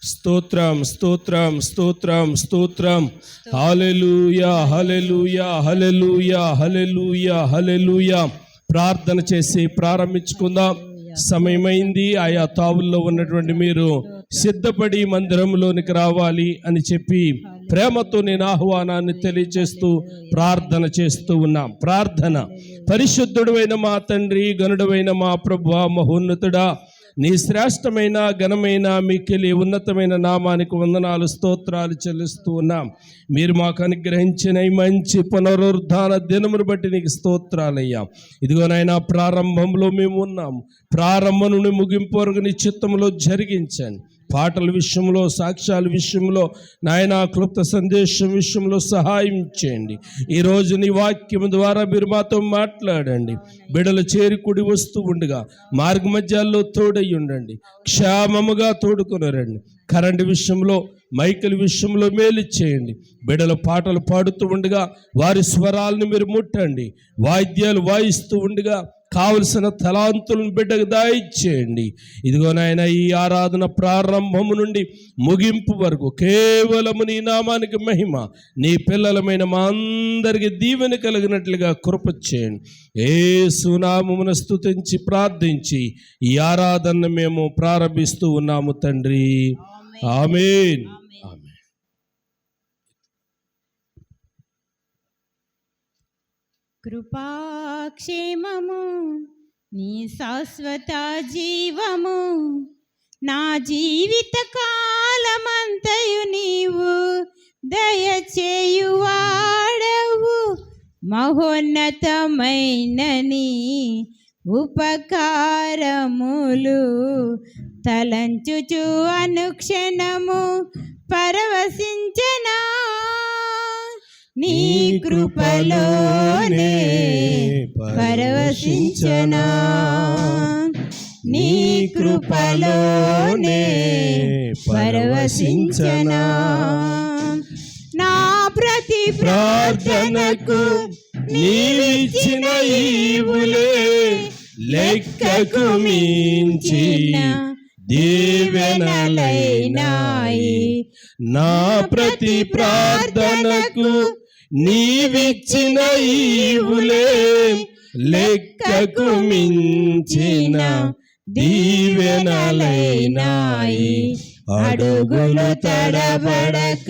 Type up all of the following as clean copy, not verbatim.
స్తోత్రం స్తోత్రం స్తోత్రం స్తోత్రం. హల్లెలూయా హల్లెలూయా హల్లెలూయా హల్లెలూయా హల్లెలూయా. ప్రార్థన చేసి ప్రారంభించుకుందాం. సమయమైంది. ఆయా తావుల్లో ఉన్నటువంటి మీరు సిద్ధపడి మందిరంలోనికి రావాలి అని చెప్పి ప్రేమతో నేను ఆహ్వానాన్ని తెలియజేస్తూ ప్రార్థన చేస్తూ ఉన్నాం. ప్రార్థన. పరిశుద్ధుడైన మా తండ్రి, గనుడైన మా ప్రభువా, మహోన్నతుడా, నీ శ్రేష్టమైన ఘనమైన మిక్కిలి ఉన్నతమైన నామానికి వందనాలు స్తోత్రాలు చెల్లిస్తూ ఉన్నాం. మీరు మాకు అనుగ్రహించిన ఈ మంచి పునరుద్ధాన దినమును బట్టి నీకు స్తోత్రాలయ్యా. ఇదిగోనైనా ప్రారంభంలో మేము ఉన్నాం. ప్రారంభం నుండి ముగింపు వరకు నీ చిత్తంలో జరిగించండి. పాటల విషయంలో, సాక్ష్యాల విషయంలో, నాయనా క్లుప్త సందేశం విషయంలో సహాయం చేయండి. ఈరోజు నీ వాక్యం ద్వారా మీరు మాతో మాట్లాడండి. బిడలు చేరికుడి వస్తూ ఉండగా మార్గ మధ్యాల్లో తోడై ఉండండి. క్షేమముగా తోడుకొని రండి. కరెంటు విషయంలో, మైకుల విషయంలో మేలు చేయండి. బిడల పాటలు పాడుతూ ఉండగా వారి స్వరాలను మీరు ముట్టండి. వాయిద్యాలు వాయిస్తూ ఉండగా కావలసిన తలాంతులను బిడ్డకు దయచేయండి. ఇదిగో నాయన, ఈ ఆరాధన ప్రారంభము నుండి ముగింపు వరకు కేవలము నీ నామానికి మహిమ, నీ పిల్లలమైన మా అందరికి దీవెన కలిగినట్లుగా కృప చేయండి. యేసు నామమున స్తుతించి ప్రార్థించి ఈ ఆరాధన మేము ప్రారంభిస్తూ ఉన్నాము తండ్రి. ఆమేన్. కృపాక్షేమము నీ శాశ్వత జీవము, నా జీవిత కాలమంతయు నీవు దయచేయువాడవు. మహోన్నతమైన నీ ఉపకారములు తలంచుచు అనుక్షణము పరవశించనా. నీ కృపలోనే పరవశించనా, నీ కృపలోనే పరవశించనా. నా ప్రతి ప్రార్థనకు నీవిచ్చిన ఈవులే లెక్కకు మించిన దీవెనలైనాయి. నా ప్రతి ప్రార్థనకు నీవిచ్చిన ఈవులే లెక్కకు మించిన దీవెనలైనాయి. అడుగులు తడబడక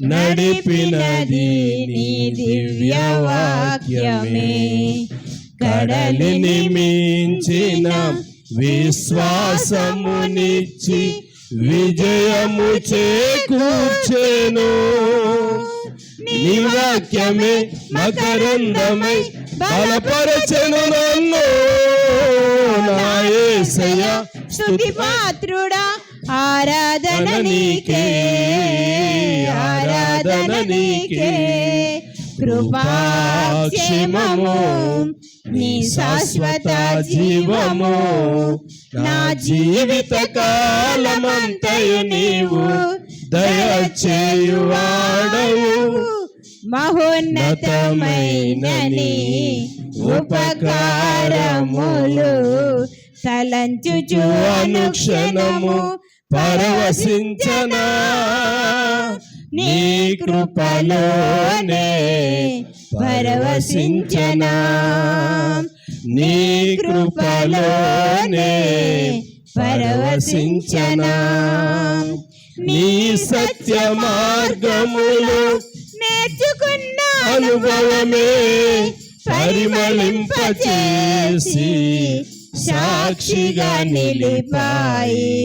నడిపినది నీ దివ్య వాక్యమే. కడలిని మించిన విశ్వాసమునిచ్చి విజయము చేకూర్చెను. నీ వాక్యమే మకరందమై బలపరచెను నన్ను. నా యేసయ్యా స్తుతి పాత్రుడా, ఆరాధన నీకే, ఆరాధన నీకే. కృపాక్షేమము నీ శాశ్వత జీవము, నా జీవిత కాలమంతయు నీవు దయచేయువాడవు. మహోన్నతమైన నీ ఉపకారములు తలంచుచు అనుక్షణము పరవశించనా. నీ కృపలోనే పరవశించనా, నీ కృపలోనే పరవశించనా. నీ సత్య మార్గములు నేర్చుకున్న అనుభవమే పరిమళింపచేసి సాక్షిగా నిలిపాయి.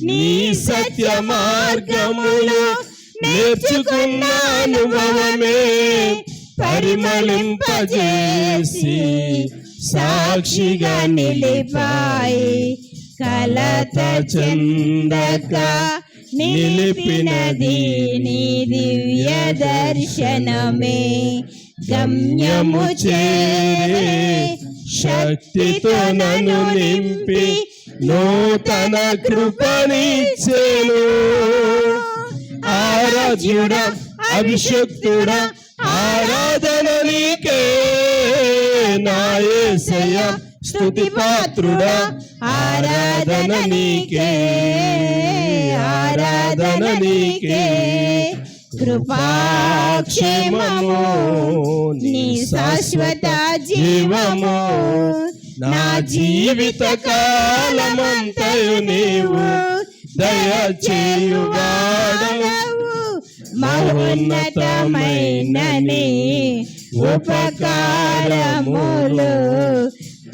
నీ సత్య మార్గములు నేర్చుకున్న అనుభవమే పరిమళింపచేసి సాక్షిగా నిలిపాయి. కలత చెందక నిలిపినది నీ దివ్య దర్శనమే. గమ్యము చేరే శక్తితో నన్ను నింపి నూతన కృపనిచ్చెను. ఆరాధ్యుడా, అభిషక్తుడా, ఆరాధన నీకే. నా యేసయ్యా స్తుతి పాత్రుడా, ఆరాధన నీకే, ఆరాధన ఆరాధన నీకే కృపాక్షేమము నీ శాశ్వత జీవము నా జీవిత కాలమంతయు నీవు దయచేయువాడవు మహోన్నతమైన నీ ఉపకారములు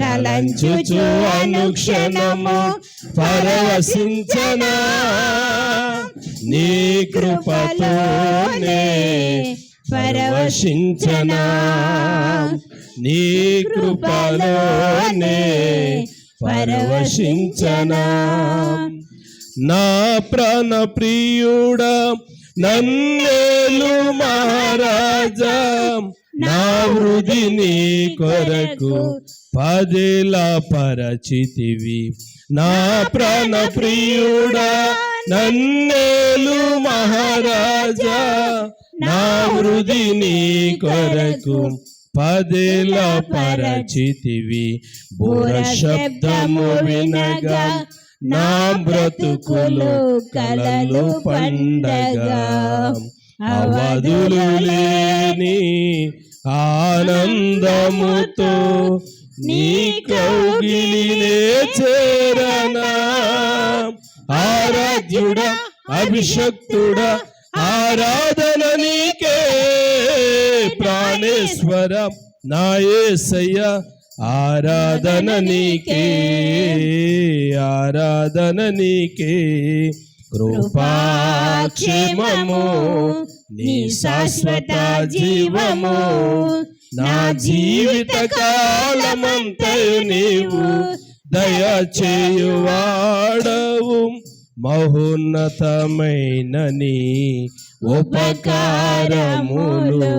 తలంచుచు అనుక్షణము పరవశించనా నీ కృపతోనే పరవశించనా నీ కృపలోనే పరవశించనా నా ప్రాణ ప్రియుడా నన్నేలు మహారాజా నా వృద్ధి నీ కొరకు పదిలా పరచితివి నా ప్రాణ ప్రియుడా నన్నేలు మహారాజా నా వృద్ధి నీ కొరకు పదిలా పరచితివి బుర శబ్దము వినగా నా బ్రతుకులు కలలు పండగా అవధులు లేని ఆనందముతో నీ కౌగిలినే చేరనా ఆరాధ్యుడా అభిషక్తుడా ఆరాధన నీకే ప్రాణేశ్వర నా యేసయ్య ఆరాధన నీకే ఆరాధన నీకే కృపాక్షేమము నీ శాశ్వత జీవము నా జీవిత కాలమంతయు నీవు దయచేయువాడవు మహోన్నతమైన నీ ఉపకారములు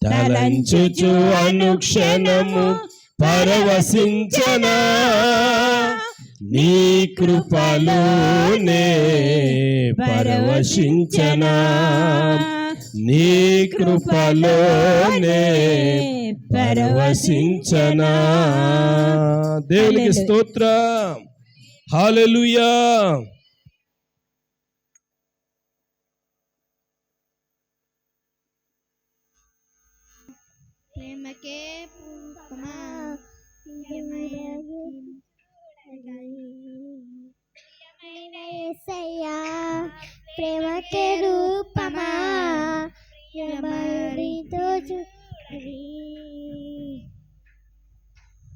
తలంచుచు అనుక్షణము పరవశించనా నీ కృపలోనే పరవశించనా నీ కృపలోనే పరవశించనా దేవునికి స్తోత్రం హల్లెలూయా ప్రేమకే పూర్వమా ప్రియమైన యేసయ్యా ప్రేమకే రూపమా ప్రియమరితో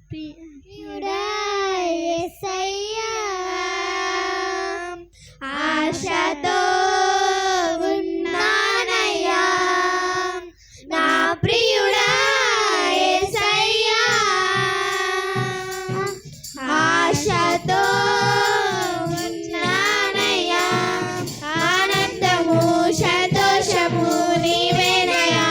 ప్రియుడా యేసయ్యా ఆశతో ఉన్నానయ్యా నా ప్రియుడా యేసయ్యా ఆశతో ఉన్నానయ్యా ఆనందము సంతోషము నీవేనయ్యా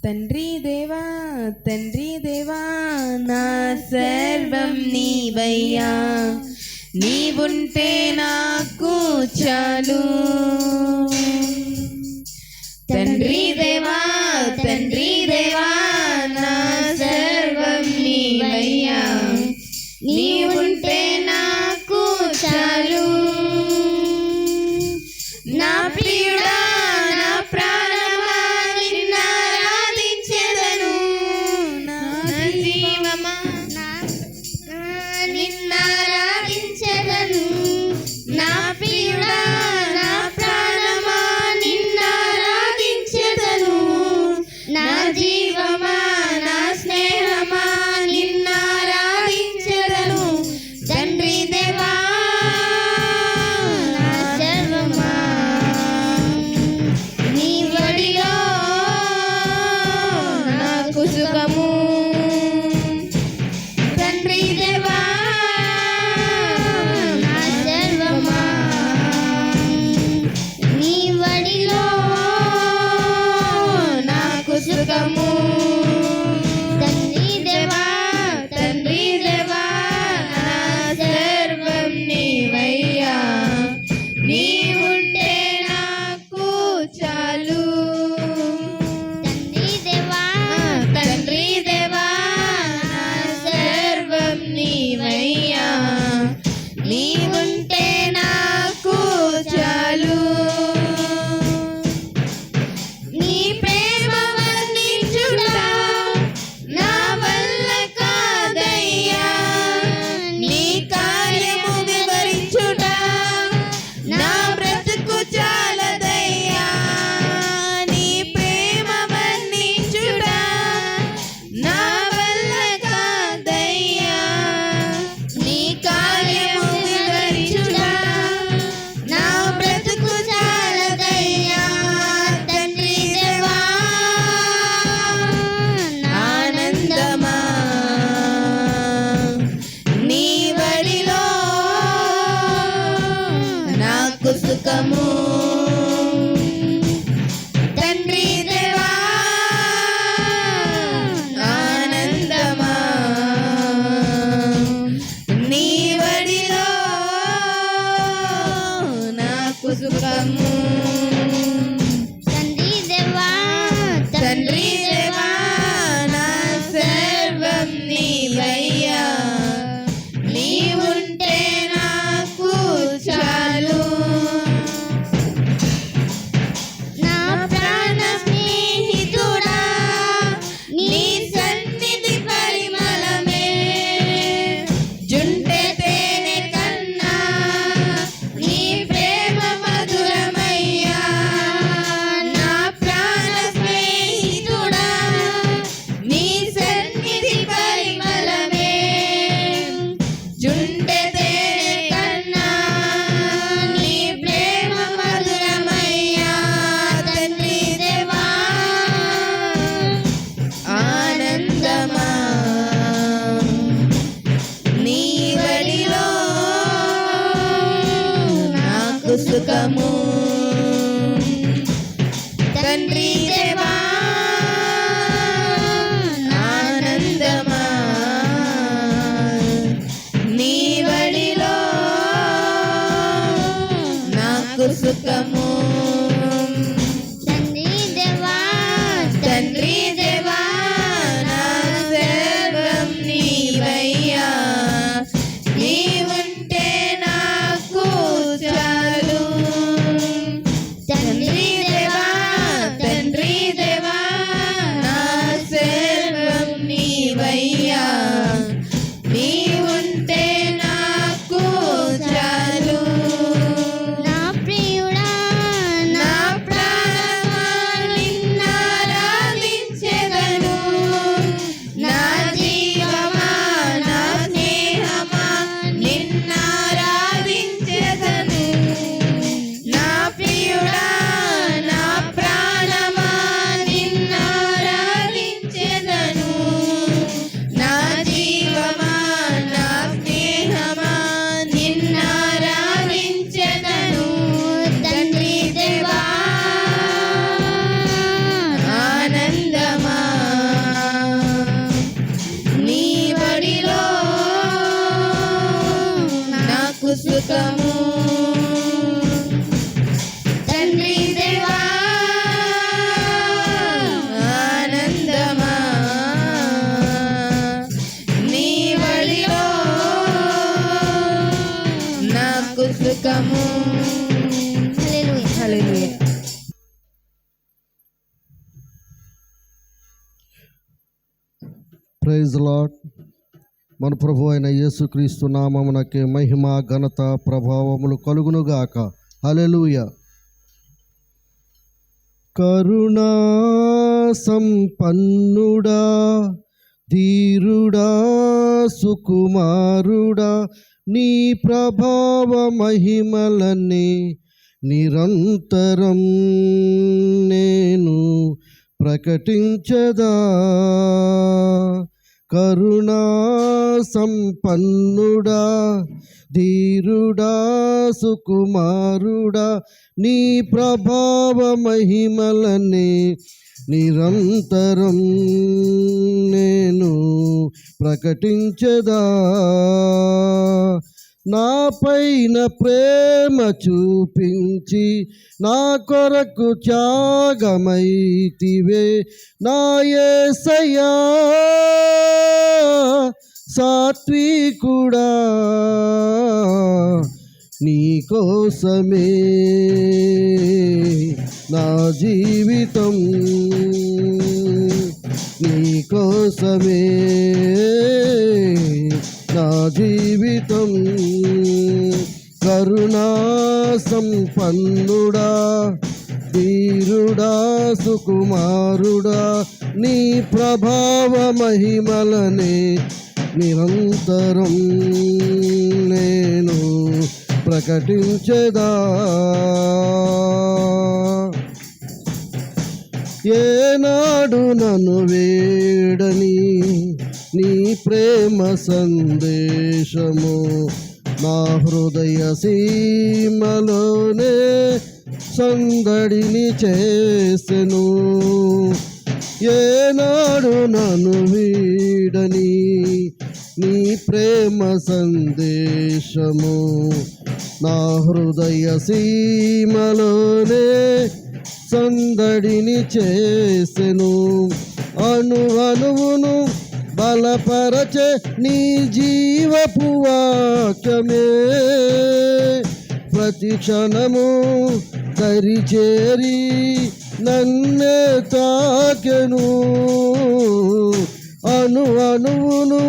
తండ్రి దేవా నా సర్వం నీవయ్యా, నీవుంటే నాకు చాలు. తండ్రి దేవా నా సర్వం నీవయ్యా, నీవుంటే నాకు చాలు. నా ప్రియుడా నా ప్రాణమా నిన్నారాధించెదను, నా జీవమా నిన్నారాధించెదను. నా ప్రియుడా నా ప్రాణమా నిన్నారాధించెదను. నా జీవమా నా స్నేహమా నిన్నారాధించెదను. తండ్రి దేవా నా సర్వమా, నీ వడిలో నాకు సుఖము. తండ్రి దేవా నా సర్వమా, నీ వడిలో నాకు సుఖము. తండ్రి దేవా నా సర్వం నీవయ్యా, నీవుంటే నాకు చాలు. తండ్రి దేవా నా సర్వం నీవయ్యా, నీవుంటే నాకు చాలు. నీ ప్రేమ వర్ణించుట నా వల్ల కాదయ్యా, నీ కార్యము వివరించుట నా బ్రతుకు చాలదయ్యా. నీ ప్రేమ వర్ణించుట నా వల్ల కాదయ్యా, నీ కార్యము వివరించుట నా బ్రతుకు చాలదయ్యా. తండ్రి దేవా ఆనందమా, నీ వడిలో నాకు సుఖము. తండ్రి దేవా ఆనందమా, నీ వడిలో నాకు సుఖము. తండ్రి దేవా నా సర్వం నీవయ్యా, నీవుంటే నాకు చాలు. నా ప్రాణ స్నేహితుడా నీ సన్నిధి పరిమళమే, జుంటె తేనె కన్నా నీ ప్రేమ మధురమయ్యా. నా ప్రాణ స్నేహితుడా నీ సన్నిధి పరిమళమే, జుంటె తేనె కన్నా నీ ప్రేమ మధురమయ్యా. తండ్రి దేవా ఆనందమా, నీ వడిలో నాకు సుఖము. తండ్రి దేవా ఆనందమా, నీ వడిలో నాకు సుఖము. తండ్రి దేవా నా సర్వం నీవయ్యా, నీవుంటే నాకు చాలు. తండ్రి దేవా నా సర్వం నీవయ్యా, నీవుంటే నాకు చాలు. నా ప్రియుడా సుఖము. తండ్రి దేవా ఆనందమా నీ వడిలో నాకు సుఖము. హల్లెలూయా. Praise lord. మన ప్రభు అయిన యేసుక్రీస్తు నామమునకే మహిమ ఘనత ప్రభావములు కలుగునుగాక. హల్లెలూయా. కరుణా సంపన్నుడా, ధీరుడా, సుకుమారుడా, నీ ప్రభావ మహిమలన్నీ నిరంతరం నేను ప్రకటించదా. కరుణా సంపన్నుడా, ధీరుడా, సుకుమారుడా, నీ ప్రభావ మహిమలన్నీ నిరంతరం నేను ప్రకటించదా. నా పైన ప్రేమ చూపించి నా కొరకు త్యాగమైతివే నా యేసయ్యా. సాత్వికుడా నీ కోసమే నా జీవితం, నీ కోసమే నా జీవితం. కరుణా సంపన్నుడా, ధీరుడా, సుకుమారుడా, నీ ప్రభావ మహిమలనే నిరంతరం నేను ప్రకటించదా. ఏనాడు నన్ను వేడని నీ ప్రేమ సందేశము నా హృదయ సీమలోనే సందడిని చేసెను. ఏనాడు నన్ను వీడని నీ ప్రేమ సందేశము నా హృదయ సీమలోనే సందడిని చేసెను. అణువణువును బలపరచే నీ జీవపు వాక్యమే ప్రతి క్షణము దరిచేరి నన్నే తాకెను. అణువణువును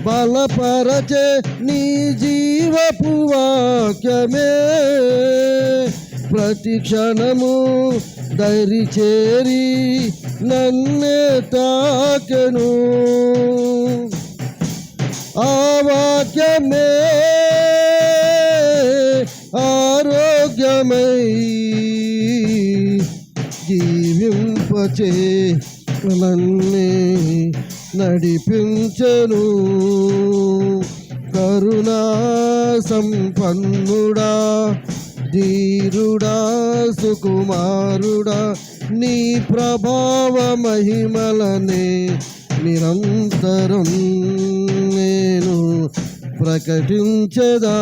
బలపరచే నీ జీవపు వాక్యమే ప్రతి క్షణము దరిచేరి నన్నే తాకెను. ఆ వాక్యమే ఆరోగ్యమై జీవింపచే నన్నే నడిపించెను. కరుణా సంపన్నుడా, ధీరుడా, సుకుమారుడా, నీ ప్రభావ మహిమలనే నిరంతరం నేను ప్రకటించదా.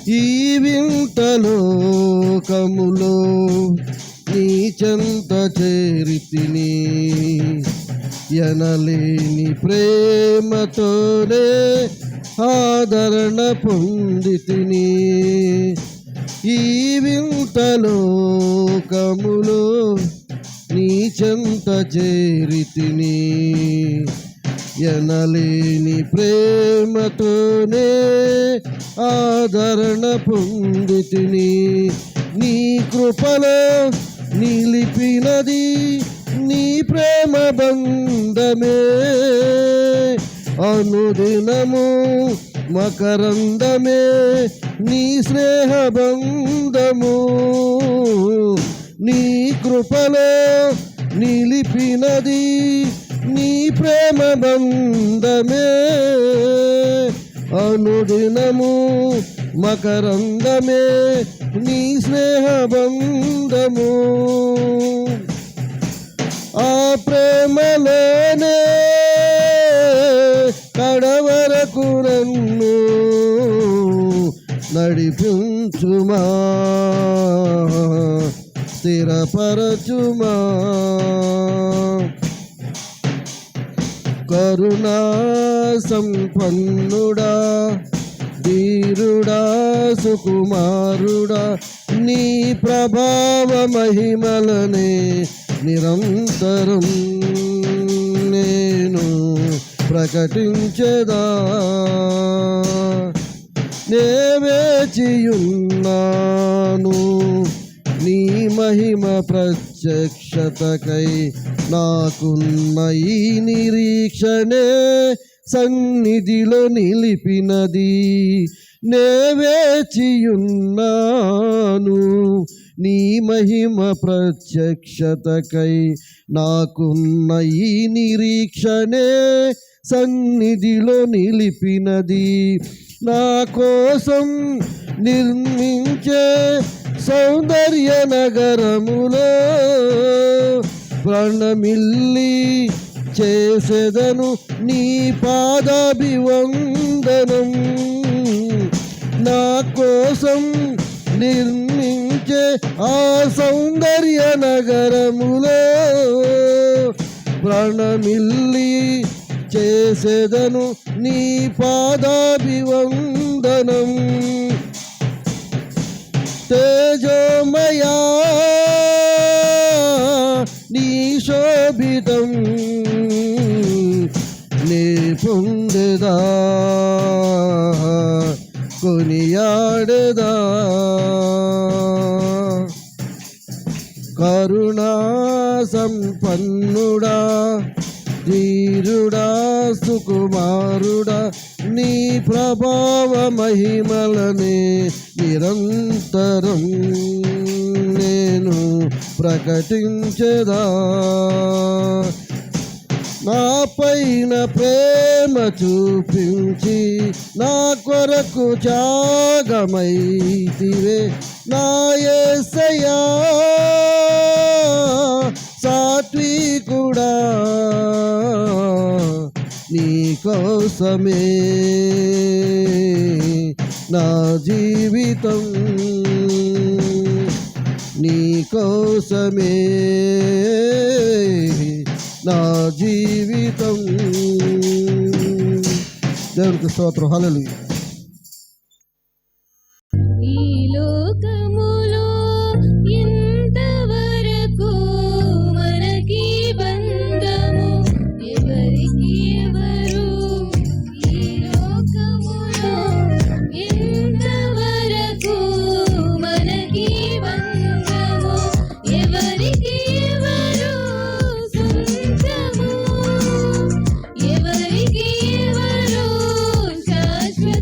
ఈ వింత లోకములో నీ చెంత చేరితిని, ఎనలేని ప్రేమతోనే ఆదరణ పొందితిని. ఈ వింత లోకములో నీ చెంత చేరితిని, ఎనలేని ప్రేమతోనే ఆదరణ పొందితిని. నీ కృపలో నిలిపినది నీ ప్రేమ బంధమే, అనుదినము మకరందమే నీ స్నేహ బంధము. నీ కృపలో నిలిపినది నీ ప్రేమ బంధమే, అనుదినము మకరందమే నీ స్నేహ బంధము. ఆ ప్రేమలోనే కడవరకు నన్ను నడిపించుమా, స్థిరపరచుమా. కరుణా సంపన్నుడా, ధీరుడా, సుకుమారుడా, నీ ప్రభావ మహిమలనే నిరంతరం నేను ప్రకటించెదా. నే వేచియున్నాను నీ మహిమ ప్రత్యక్షతకై, నాకున్న ఈ నిరీక్షణే సన్నిధిలో నిలిపినది. నే వేచియున్నాను నీ మహిమ ప్రత్యక్షతకై, నాకున్న ఈ నిరీక్షణే సన్నిధిలో నిలిపినది. నా కోసం నిర్మించే సౌందర్య నగరములో ప్రణమిల్లి చేసెదను నీ పాదాభివందనం. నా కోసం నిర్మించే ఆ సౌందర్య నగరములో ప్రణమిల్లి చేసెదను నీ పాదాభివందనం. తేజోమయా నీ శోభితం నే పొందెదా, కొనియాడెదా. కరుణా సంపన్నుడా, ధీరుడా, సుకుమారుడా, నీ ప్రభావ మహిమలనే నిరంతరం నేను ప్రకటించెదా. నా పైన ప్రేమ చూపించి నా కొరకు త్యాగమైతివే నా యేసయ్యా. సాత్వికుడా నీ కోసమే నా జీవితం, నీ కోసమే నా జీవితం. దేవునికి స్తోత్రం. హల్లెలూయా. ఈ లోకములో ఎంతవరకు మనకి బంధము, ఎవరికి ఎవరు. ఈ లోకములో ఎంతవరకు మనకి బంధము, ఎవరికి ఎవరు సొంతము, ఎవరికి ఎవరు శాశ్వత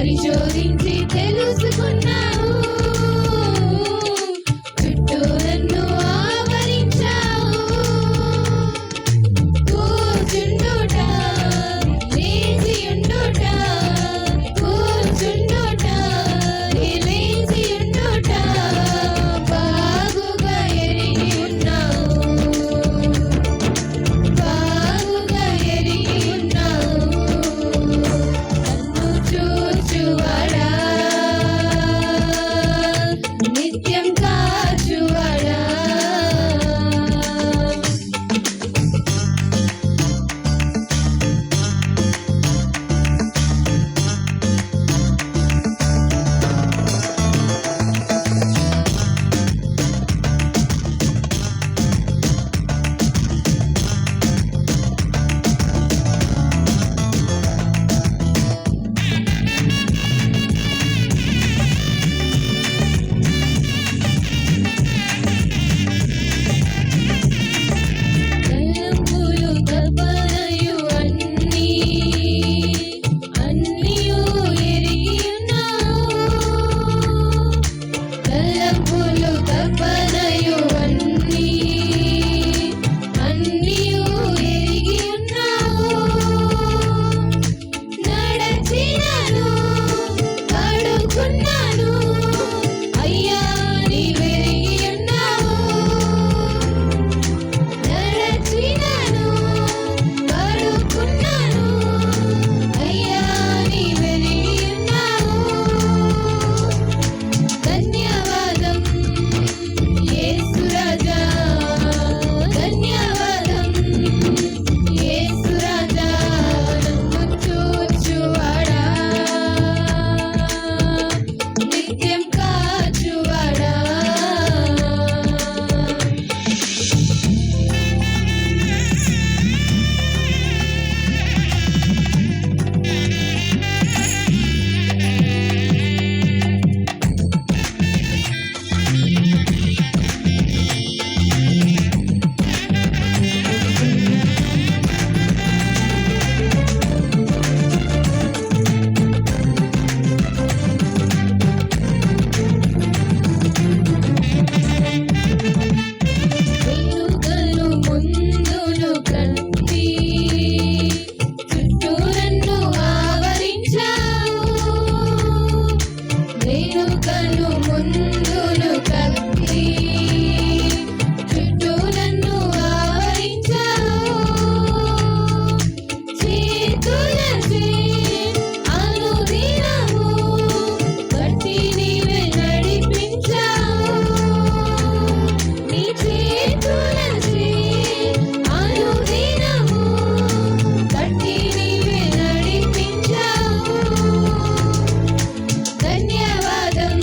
పరిశోధించి తెలుసుకున్నావు, చుట్టూ నన్ను ఆవరించావు. కూర్చుండుట, లేచియుండుట, కూర్చుండుట, లేచియుండుట బాగుగా ఎరిగి ఉన్నావు, బాగుగా ఎరిగి ఉన్నావు. నన్ను చూచువాడా, నిత్యం కాచువాడా. తలంపులు తపనయు అన్నియు ఎరిగి ఉన్నావు, తలంపులు తపనయు అన్నియు ఎరిగి ఉన్నావు. నడచినాను, పడుకున్నాను, అయ్యా నీవెరిగి ఉన్నావు. నడచినాను, పడుకున్నాను, అయ్యా నీవెరిగి ఉన్నావు. ధన్యవాదం యేసు రాజా, ధన్యవాదం యేసు రాజా. నన్ను చూచువాడా, నిత్యం కాచువాడా. వెనుకను ముందును కట్టి చుట్టూ నన్ను ఆవరించావు, వెనుకను ముందును కట్టి చుట్టూ నన్ను ఆవరించావు. చేతులచే అనుదినము పట్టి నీవే నడిపించావు, నీ చేతులచే అనుదినము పట్టి నీవే నడిపించావు. ధన్యవాదం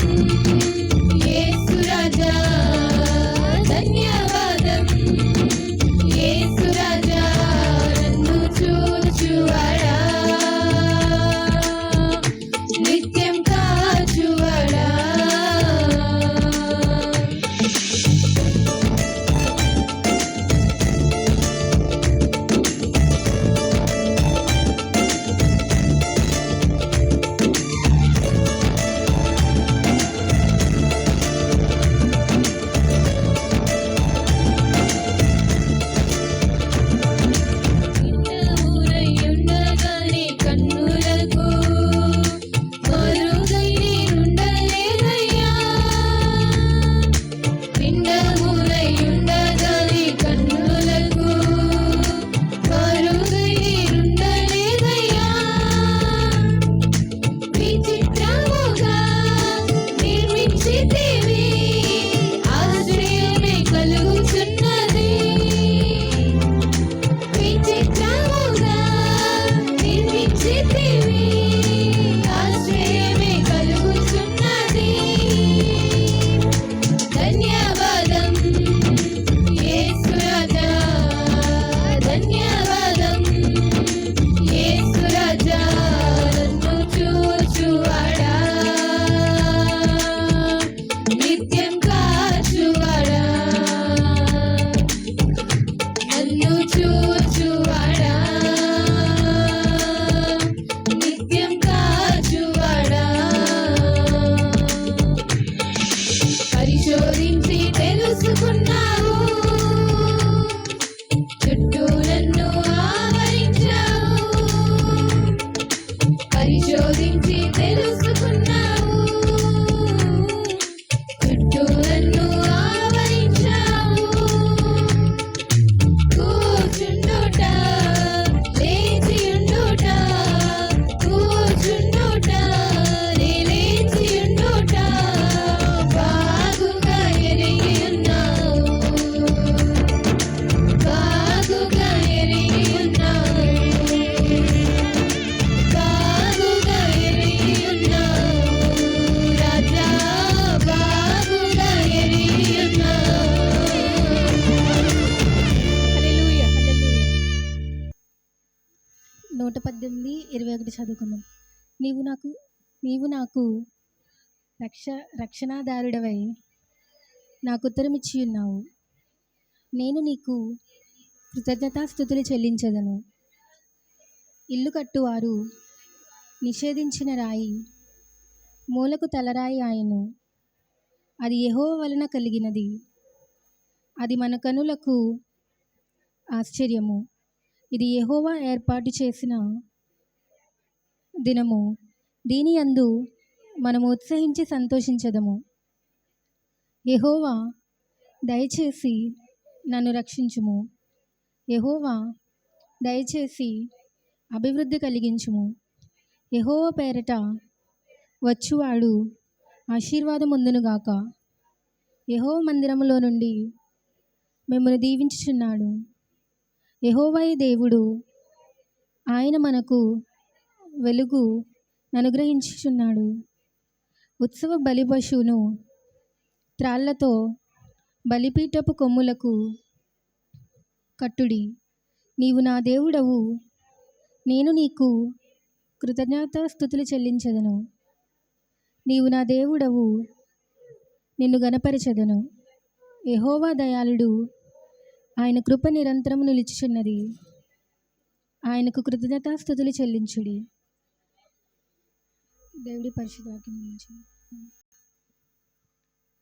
శోధించి తెలుసుకున్నావు, చుట్టూ నన్ను ఆవరించావు. కూర్చుండుట, లేచియుండుట, కూర్చుండుట, లేచియుండుట బాగుగా ఎరిగి ఉన్నావు, బాగుగా ఎరిగి ఉన్నావు, బాగుగా ఎరిగి ఉన్నావు రాజా, బాగుగా ఎరిగి ఉన్నావు. హల్లెలూయా, హల్లెలూయా. 118:21 చదువుకుందాం. నీవు నాకు రక్షణాదారుడవై నాకు ఉత్తరమిచ్చి ఉన్నావు. నేను నీకు కృతజ్ఞతాస్తుతులు చెల్లించదను. ఇల్లు కట్టువారు నిషేధించిన రాయి మూలకు తలరాయి ఆయను. అది యెహోవా వలన కలిగినది. అది మన కనులకు ఆశ్చర్యము. ఇది యెహోవా ఏర్పాటు చేసిన దినము. దీని యందు మనము ఉత్సహించి సంతోషించదము. యెహోవా దయచేసి నన్ను రక్షించుము. యెహోవా దయచేసి అభివృద్ధి కలిగించుము. యెహోవా పేరట వచ్చువాడు ఆశీర్వాదం పొందునుగాక. యెహోవా మందిరములో నుండి మిమ్మల్ని దీవించుచున్నాడు. యెహోవాయే దేవుడు, ఆయన మనకు వెలుగు అనుగ్రహించుచున్నాడు. ఉత్సవ బలి పశువును త్రాళ్లతో బలిపీఠపు కొమ్ములకు కట్టుడి. నీవు నా దేవుడవు, నేను నీకు కృతజ్ఞతాస్తుతులు చెల్లించదను. నీవు నా దేవుడవు, నిన్ను గణపరచెదను. యెహోవా దయాళుడు, ఆయన కృప నిరంతరము నిలుచుచున్నది. ఆయనకు కృతజ్ఞతాస్తుతులు చెల్లించుడి. దేవుడి పరిశుద్ధ వాక్యం నుంచి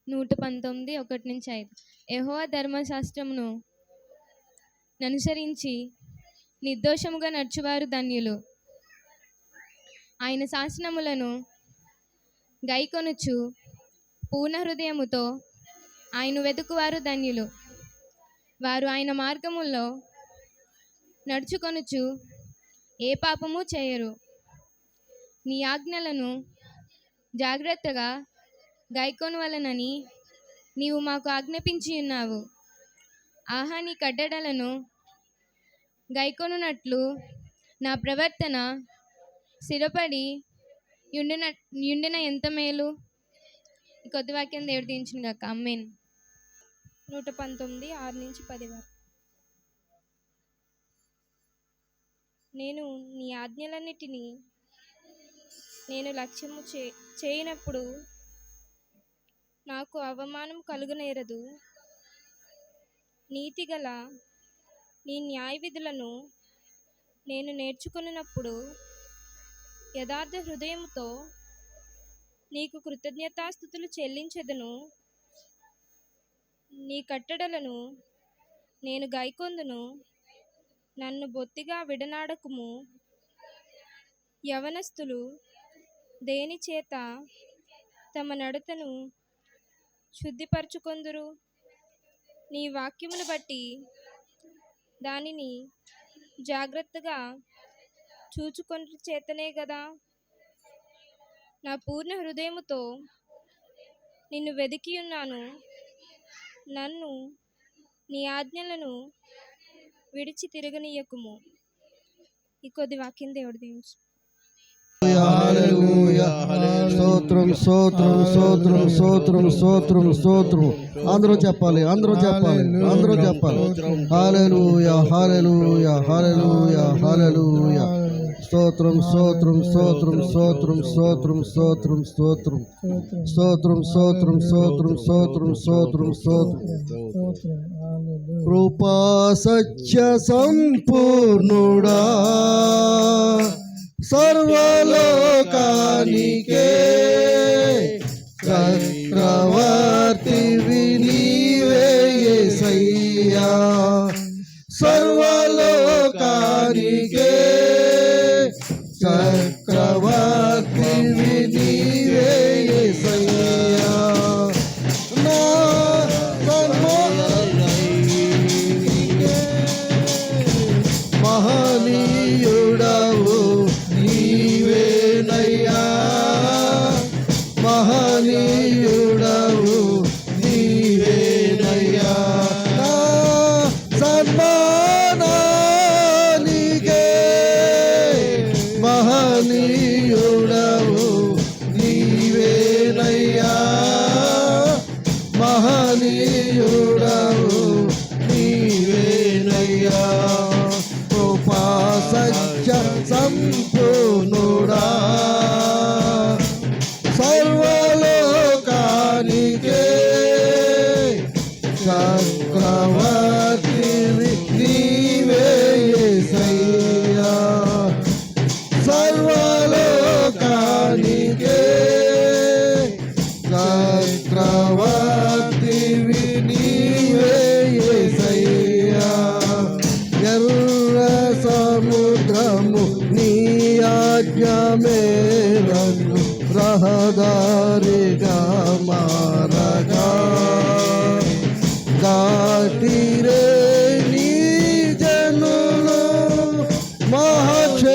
119:1-5. యెహోవా ధర్మశాస్త్రమును అనుసరించి నిర్దోషముగా నడుచువారు ధన్యులు. ఆయన శాసనములను గైకొనుచు పూర్ణ హృదయముతో ఆయన వెతుకువారు ధన్యులు. వారు ఆయన మార్గముల్లో నడుచుకొనుచు ఏ పాపము చేయరు. నీ ఆజ్ఞలను జాగ్రత్తగా గైకొనవలెనని నీవు మాకు ఆజ్ఞాపించి ఉన్నావు. ఆహా, నీ కట్టడలను గైకొనున్నట్లు నా ప్రవర్తన స్థిరపడి యుండిన ఎంత మేలు. ఈ కొద్ది వాక్యం దేవుడు దీవించును గాక. ఆమేన్. 119:6-10. నేను నీ ఆజ్ఞలన్నిటినీ నేను లక్ష్యము చేయనప్పుడు నాకు అవమానం కలుగనేరదు. నీతిగల నీ న్యాయ విధులను నేను నేర్చుకున్నప్పుడు యథార్థ హృదయముతో నీకు కృతజ్ఞతాస్తుతులు చెల్లించెదను. నీ కట్టడలను నేను గైకొందును. నన్ను బొత్తిగా విడనాడకుము. యవనస్తులు దేని చేత తమ నడతను శుద్ధిపరచుకొందురు? నీ వాక్యమును బట్టి దానిని జాగ్రత్తగా చూచుకొనుట చేతనే గదా. నా పూర్ణ హృదయముతో నిన్ను వెదికి ఉన్నాను. నన్ను నీ ఆజ్ఞలను విడిచి తిరగనీయకుము. ఈ కొద్ది వాక్యం దేవుడు దీవించు. హల్లెలూయా, స్తోత్రం స్తోత్రం స్తోత్రం స్తోత్రం స్తోత్రం స్తోత్రం. అందరూ చెప్పాలి, అందరూ చెప్పాలి, అందరూ చెప్పాలి. హల్లెలూయా హల్లెలూయా హల్లెలూయా హల్లెలూయా. స్తోత్రం స్తోత్రం స్తోత్రం స్తోత్రం స్తోత్రం స్తోత్రం స్తోత్రం స్తోత్రం స్తోత్రం స్తోత్రం స్తోత్రం స్తోత్రం స్తోత్రం. కృపా సత్య సంపూర్ణుడా, సర్వలోకానికే చక్రవర్తివి నీవే యేసయ్యా. సర్వలోకానికే చక్రవర్తి మహనీయుడవు నీవేనయ్యా నా సన్మానానికే మహనీయుడవు నీవేనయ్యా మహనీయుడవు నీవేనయ్యా కృపా సత్య సంపూర్ణుడా సర్వలోకానికే చక్రవర్తివి నీవే యేసయ్యా సర్వలోకానికే చక్రవర్తివి నీవే యేసయ్యా ఎర్ర సముద్రము నీ ఆజ్ఞ మేరకు రహదారిగా మారగా దాటిరే నీ జనులు మహాక్షేమముగా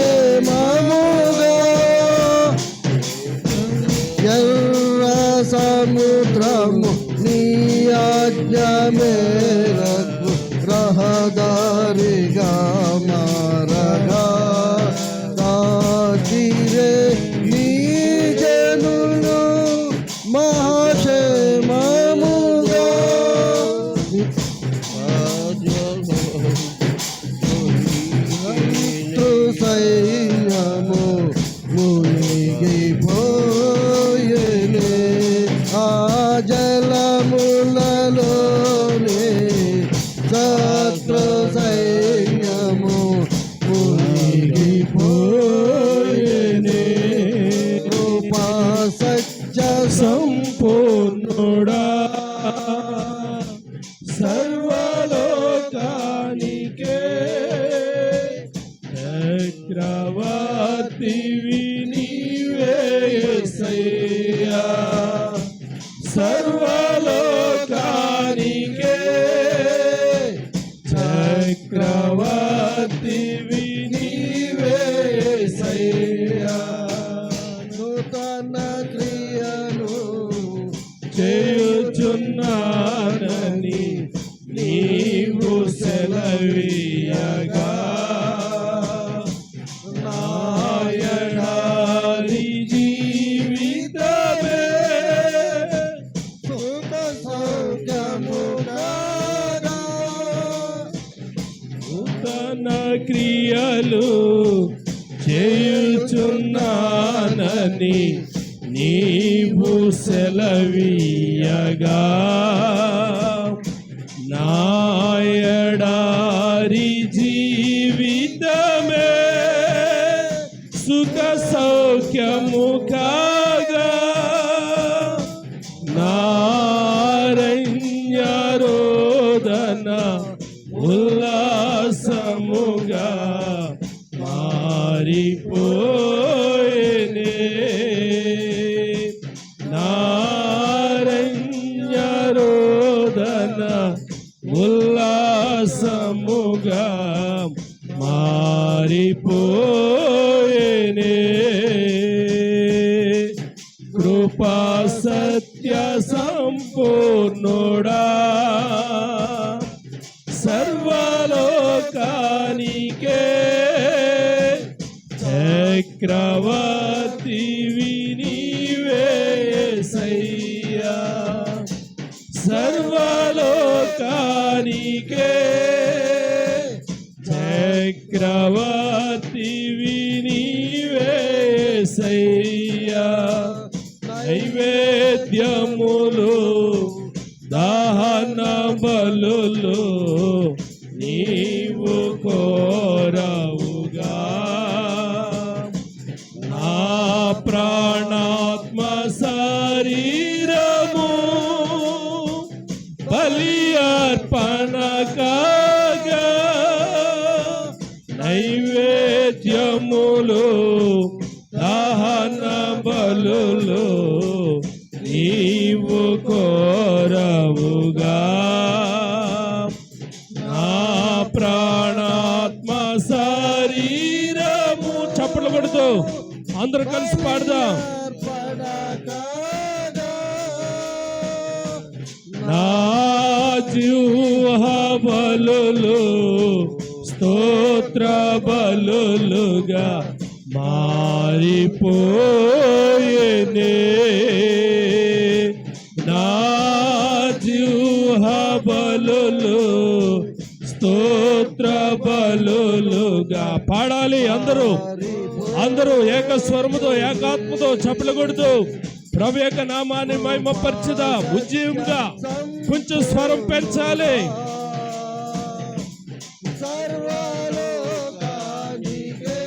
ఎర్ర సముద్రము నీ ఆజ్ఞ మేరకు రహదారిగా మారగా దాటిరే నీ జనులు మహాక్షేమముగా సైన్యము మునిగిపోయేనే ఆ జలములలోనే శత్రు సైన్యము మునిగిపోయేనే కృపా సత్య సంపూర్ణుడా సర్వలోకానికే చక్రవర్తివి నీవే యేసయ్యా సర్వలోకానికే చక్రవర్తివి నీవే యేసయ్యా నూతన క్రియను చేయుచున్నానని నీవు సెలవీయగా నాయనారి జీవితమే సుఖ సౌఖ్యముగా నూతన క్రియలు చేయుచున్నానని నీవు సెలవీయగా నాయడారి జీవితమే సుఖ సౌఖ్యము కాగా నారణ్యరోదన ఉల్లాసముగా మారిపోయేనే నారణ్యరోదన ఉల్లాసముగా మారిపోయేనే కృపా సత్య సంపూర్ణుడా సర్వలోకానికే చక్రవర్తివి నీవే యేసయ్యా సర్వలోకానికే చక్రవర్తివి నీవే యేసయ్యా నైవేద్యములు దహన బలులు నీవు కోరవుగా నా ప్రాణాత్మ శరీరము బలి అర్పణ కాగా నైవేద్యములు దహన బలులు నీవు కోరవుగా నా ప్రాణాత్మ శరీరము చప్పట్లు కొడుతూ అందరూ కలిసి పాడదాం పడకాగా నా జీవ బలులు స్తోత్ర బలులుగా మారిపోయేనే. నా జీవ బలులు స్తోత్ర బలులుగా పాడాలి. అందరూ ఏకస్వరముతో ఏకాత్మతో చప్పట్లు కొడుతూ ప్రభు యొక్క నామాన్ని మహిమపరచుదాం. ఉజ్జీవంగా కొంచెం స్వరం పెంచాలి. సర్వలోకానికే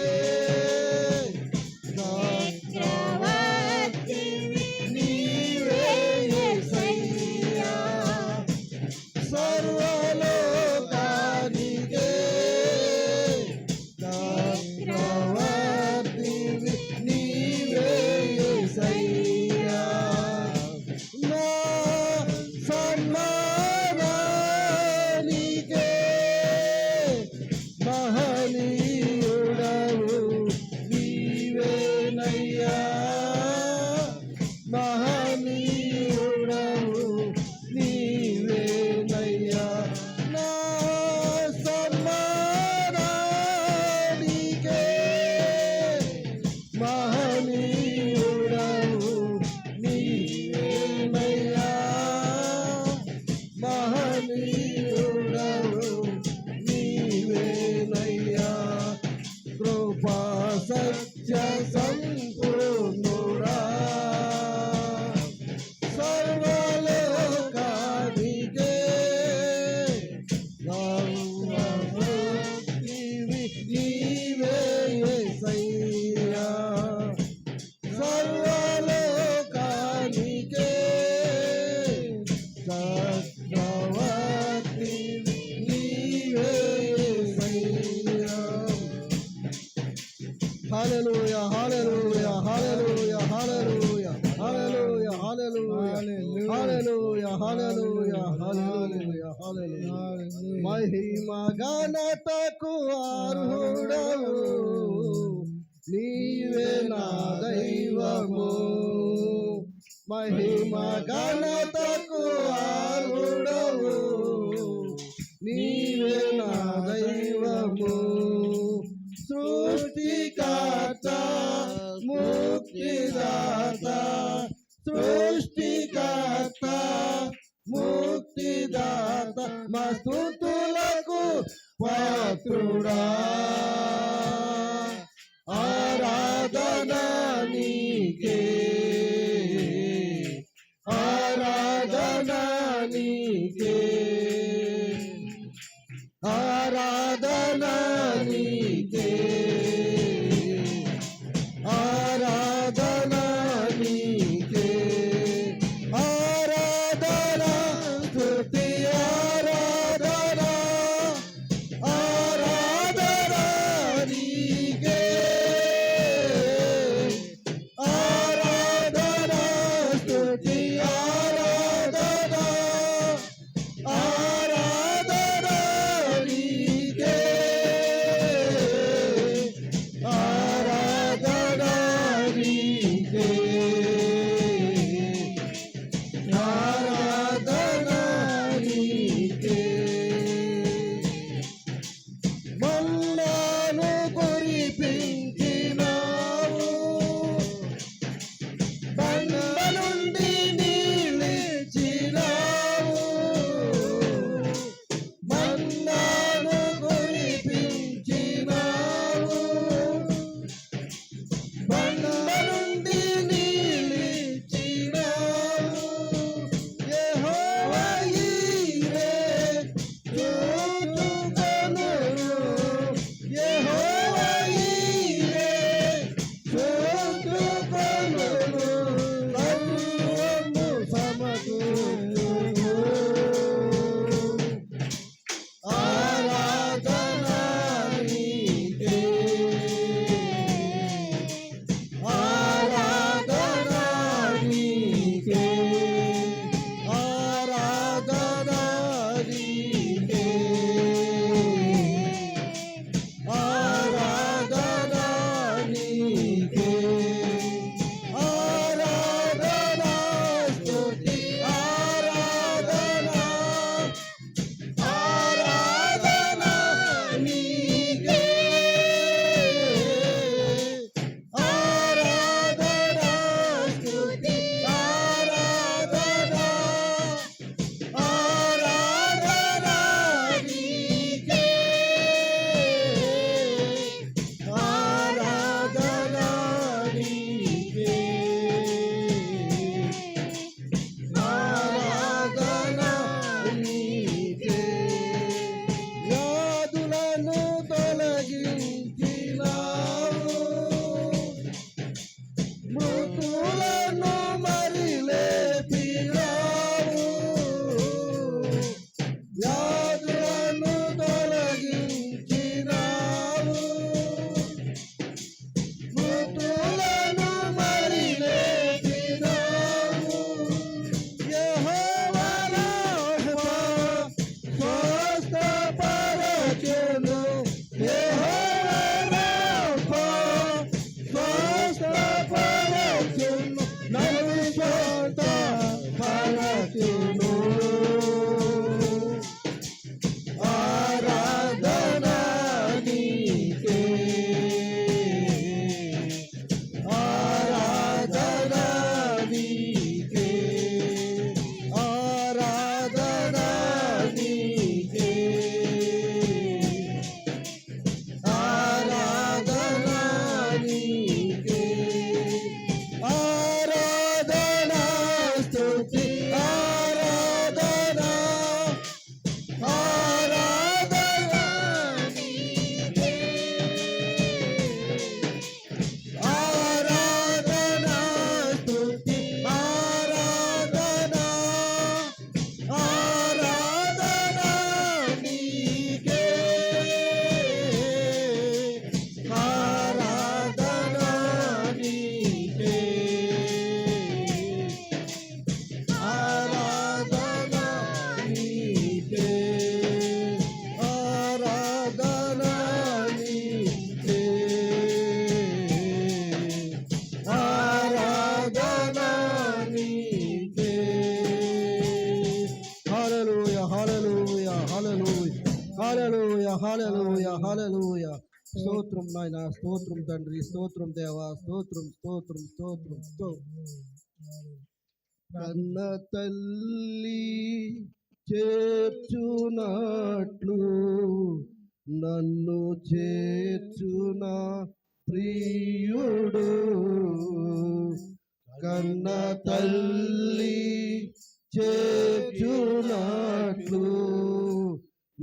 నీవే యేసయ్యా. సర్వలోకానికే చక్రవర్తివి నీవే యేసయ్యా. నా సన్మానానికే మహనీయుడవు నీవేనయ్యా. మహనీయుడవు నీవేనయ్యా. నా సన్మానానికే మహనీయుడవు నీవేనయ్యా. మహనీయుడవు నీవేనయ్యా. కృపా సత్య సంపూర్ణుడా సర్వలోకానికే నీవే యేసయ్యా. సర్వలోకానికే చక్రవర్తి నీవే యేసయ్యా. హల్లెలూయా హల్లెలూయా హల్లెలూయా హల్లెలూయా హల్లెలూయా హల్లెలూయా హల్లెలూయా హల్లెలూయా హల్లెలూయా. మహిమ ఘనతకు అర్హుడవు నీవే నా దైవము. మహిమ ఘనతకు అర్హుడవు నీవే నా దైవము. సృష్టికర్త ముక్తిదాత సృష్టికర్త ముక్తిదాత మా స్తుతులకు పాత్రుడా. ఆరాధన నీకే ఆరాధన నీకే ఆరాధన నీకే ఆరాధన నీకే హల్లెలూయ హల్లెలూయ. స్తోత్రం నాయన, స్తోత్రం తండ్రి, స్తోత్రం దేవా, స్తోత్రం స్తోత్రం స్తోత్రం స్తోత్రం. కన్న తల్లి చేర్చునట్లు నన్ను చేర్చున ప్రియుడు, కన్న తల్లి చేర్చునట్లు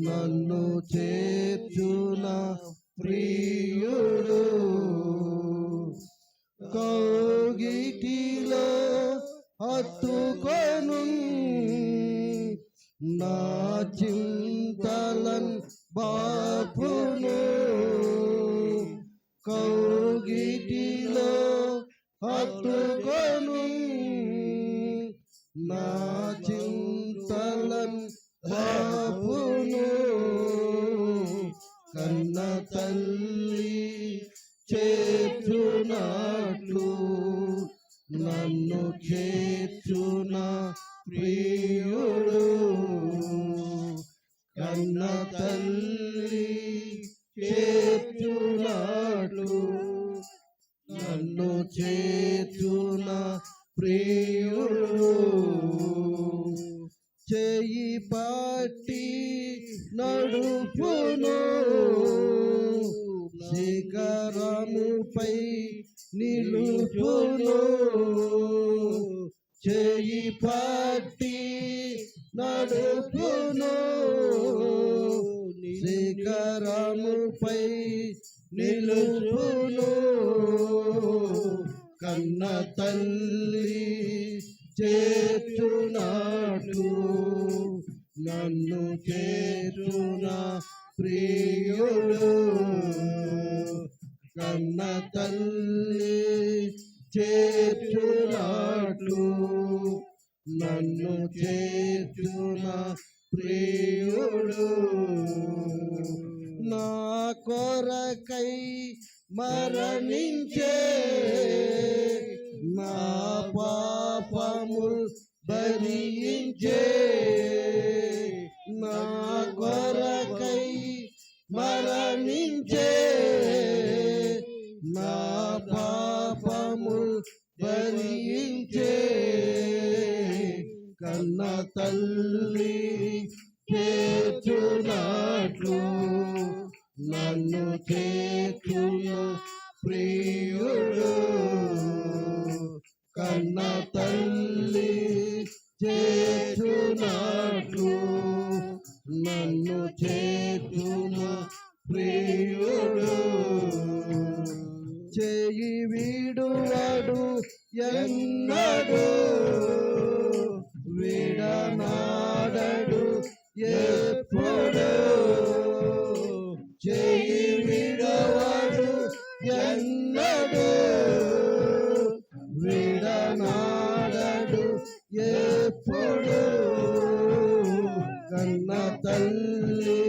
నన్ను చేర్చున ప్రియుడు, కౌగిటిలో హత్తుకొను నా చింతలన్ బాపును, కౌగిటిలో హత్తుకొను నా చింతలన్ బాపును, కన్న తల్లి చేర్చునట్లు నన్ను చేర్చున ప్రియుడు, కన్న తల్లి చేర్చునట్లు నన్ను చేర్చున ప్రియుడు, చేయి పట్టి నడుపును శిఖరముపై నిలుపును, చేయి పట్టి నడుపును శిఖరముపై నిలుపును, కన్న తల్లి చేర్చునట్లు నన్ను చేర్చున ప్రియుడు, కన్న తల్లి చేర్చునట్లు నన్ను చేర్చున ప్రియుడు, నా కొరకై మరణించే నా పాపముల్ భరించే, నా కొరకై మరణించే నా పాపముల్ భరించే, కన్న తల్లి చేర్చునట్లు నన్ను చేర్చున ప్రియుడు, కన్న తల్లి చేర్చునట్లు నన్ను చేర్చున ప్రియుడు, చేయి వీడువాడు ఎన్నడు విడనాడడు ఎప్పుడు, చేయి విడవాడు ఎన్నడు విడనాడడు ఎప్పుడు, కన్న తల్లి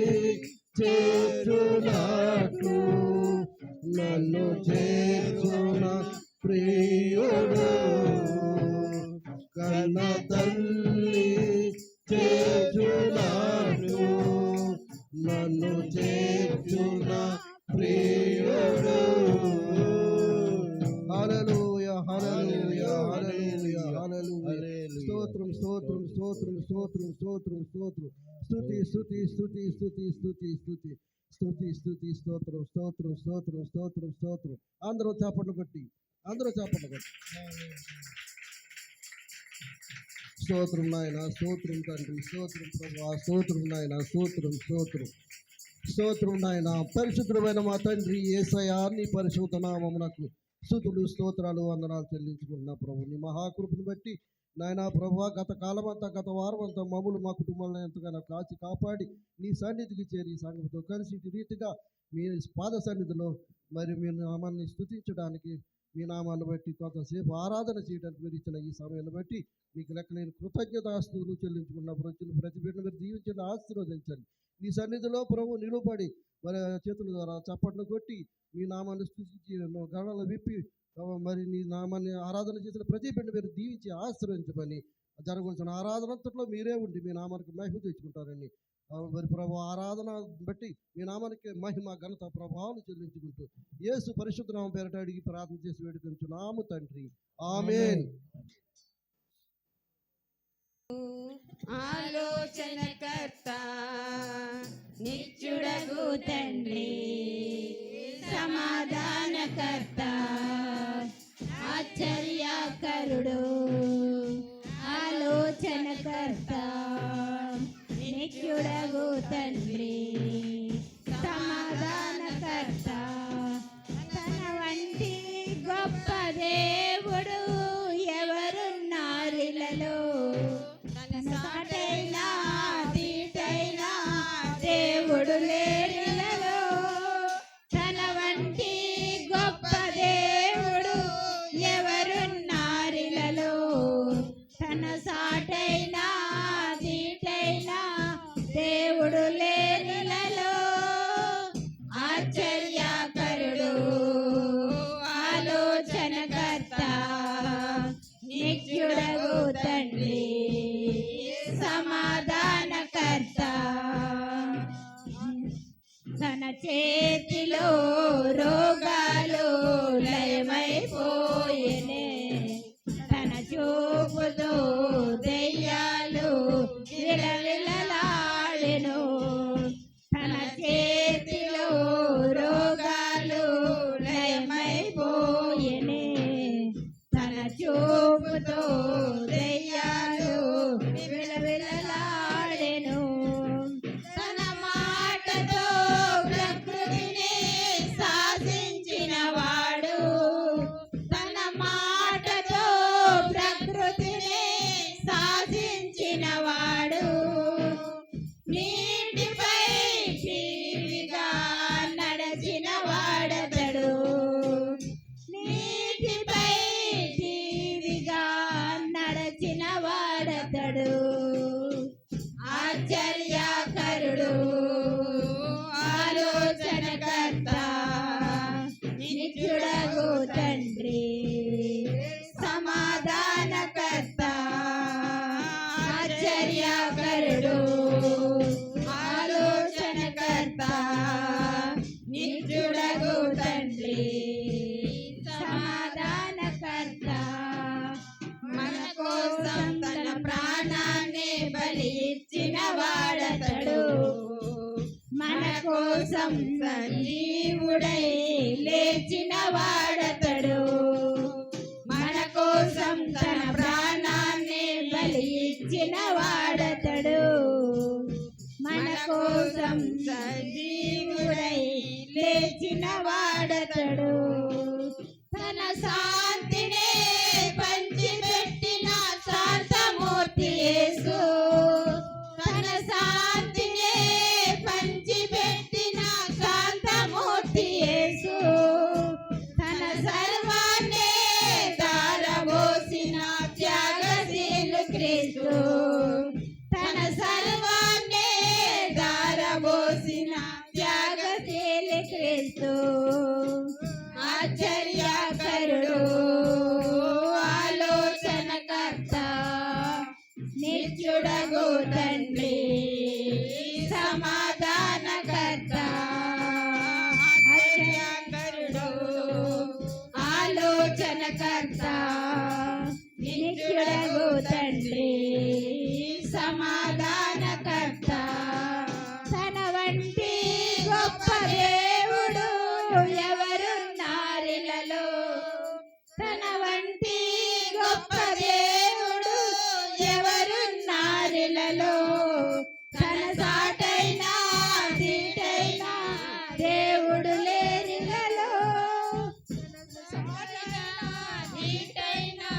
చేర్చునట్లు నన్ను చేర్చున ప్రియుడు, కన్న తల్లి చేర్చునట్లు నన్ను చేర్చున ప్రియుడు. హల్లెలూయా హల్లెలూయా హల్లెలూయా హల్లెలూయా. స్తోత్రం స్తోత్రం స్తోత్రం స్తోత్రం స్తోత్రం స్తోత్రం. స్తుతి స్తుతి స్తుతి స్తుతి స్తుతి స్తుతి స్తుతి స్తుతి స్తోత్రం స్తోత్రం స్తోత్రం స్తోత్రం స్తోత్రం. అందరూ చప్పట్లు కొట్టి, అందరూ చప్పట్లు కొట్టి. స్తోత్రం నాయన, స్తోత్రం తండ్రి, స్తోత్రం ప్రభువా, స్తోత్రం నాయన, స్తోత్రం స్తోత్రం స్తోత్రం నాయన. పరిశుద్ధమైన మా తండ్రి యేసయ్యా, నీ పరిశుద్ధ నామమునకు స్తుతులు స్తోత్రాలు వందనాలు చెల్లించుకుంటున్నా ప్రభు. నీ మహాకృపను బట్టి నాయన ప్రభువా, గత కాలమంతా గత వారం అంతా మమ్మల్ని మా కుటుంబాలను ఎంతగానో కాచి కాపాడి నీ సన్నిధికి చేరి సంఘంతో కలిసి ఇటు రీతిగా మీ పాద సన్నిధిలో మరి మీ నామాన్ని స్తుతించడానికి, మీ నామాన్ని బట్టి కొంతసేపు ఆరాధన చేయడానికి మీరు ఇచ్చిన ఈ సమయాన్ని బట్టి మీకు లెక్కలేని కృతజ్ఞతాస్తుతులు చెల్లించుకున్న వచ్చిన ప్రతి బిడ్డను మీరు దీవించండి, ఆశీర్వదించండి. నీ సన్నిధిలో ప్రభు నిలువబడి మరి చేతుల ద్వారా చప్పట్లు కొట్టి మీ నామాన్ని స్తుతించి గణాలు విప్పి మరి నీ నామాన్ని ఆరాధన చేసిన ప్రతి బిడ్డ మీరు దీవించి ఆశీర్వదించమని, జరగవలసిన ఆరాధన అంతట్లో మీరే ఉండి మీ నామానికి మహిమ తెచ్చుకుంటారని మరి ప్రభు ఆరాధన బట్టి మీ నామానికి మహిమ ఘనత ప్రభావాలు చెల్లించుకుంటూ యేసు పరిశుద్ధ నామం పేరట అడిగి ప్రార్థన చేసి వేడుకుంటున్నాము తండ్రి, ఆమేన్. ఆలోచనకర్త నిత్యుడగు తండ్రి, సమాధానకర్త ఆశ్చర్యకరుడు, ఆలోచనకర్త నిత్యుడగు తండ్రి, సమాధానకర్త తన వంటి గొప్ప దేవుడు ఎవరున్నారిలలో, తన సాటైనా తీటైనా దేవుడు లేరిలలో, తన వంటి గొప్ప దేవుడు ఎవరున్నారిలలో, తన సాటైనా తీటైనా దేవుడు లేరిలలో, ఆశ్చర్యకరుడు, ఆలోచనకర్త నిత్యుడగు తండ్రి, సమాధానకర్త తన చేతిలో రోగాలు లయమైపోయేనే, తన చూపుతో దెయ్యాలు విలవిలలాడెను, తన చేతిలో రోగాలు లయమైపోయేనే, తన చూపుతో దెయ్యాలు విలవిలలాడెను, తన మాటతో ప్రకృతిని శాసించిన వాడు, తన మాటతో ప్రకృతిని శాసించిన వాడు, నీటిపై టీవిగా నడచిన వాడతడు, నీటిపై టీవిగా నడచిన వాడతడు, ఆశ్చర్యకరుడు, ఆలోచనకర్త నిత్యుడగు తండ్రి, సమాధానకర్త ఆశ్చర్యకరుడు, ఆలోచనకర్త నిత్యుడగు తండ్రి, సమాధానకర్త మన కోసం తన ప్రాణాన్ని బలి ఇచ్చిన వాడతడు, మన కోసం సంజీవుడై లేచిన వాడతడు, మన కోసం తన ప్రాణాన్ని బలి ఇచ్చిన వాడతడు, మన కోసం సంజీవుడై లేచిన వాడతడు, తన శాంతిని పంచిపెట్టిన శాంతమూర్తి యేసు, తన శాంతిని పంచిపెట్టిన శాంతమూర్తి యేసు, తన సర్వాన్ని దారబోసిన త్యాగశీలు క్రీస్తు, తన సర్వాన్ని దారబోసిన త్యాగశీలు క్రీస్తు, ఆశ్చర్యకరుడు, ఆలోచనకర్త నిత్యుడగు తండ్రి, సమాధానకర్త ఆశ్చర్యకరుడు, ఆలోచనకర్త నిత్యుడగు తండ్రి, సమాధానకర్త తన వంటి గొప్ప దేవుడు ఎవరున్నారిలలో, తన వంటి గొప్ప దేవుడు ఎవరున్నారిలలో, తన సాటైనా తీటైనా దేవుడు లేరిలలో, తీటైనా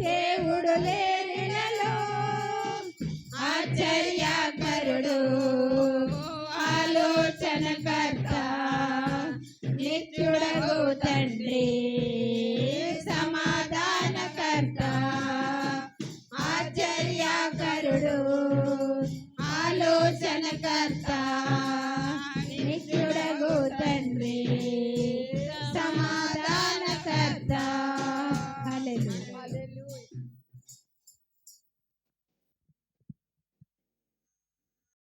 దేవుడు లేరిలలో, ఆశ్చర్య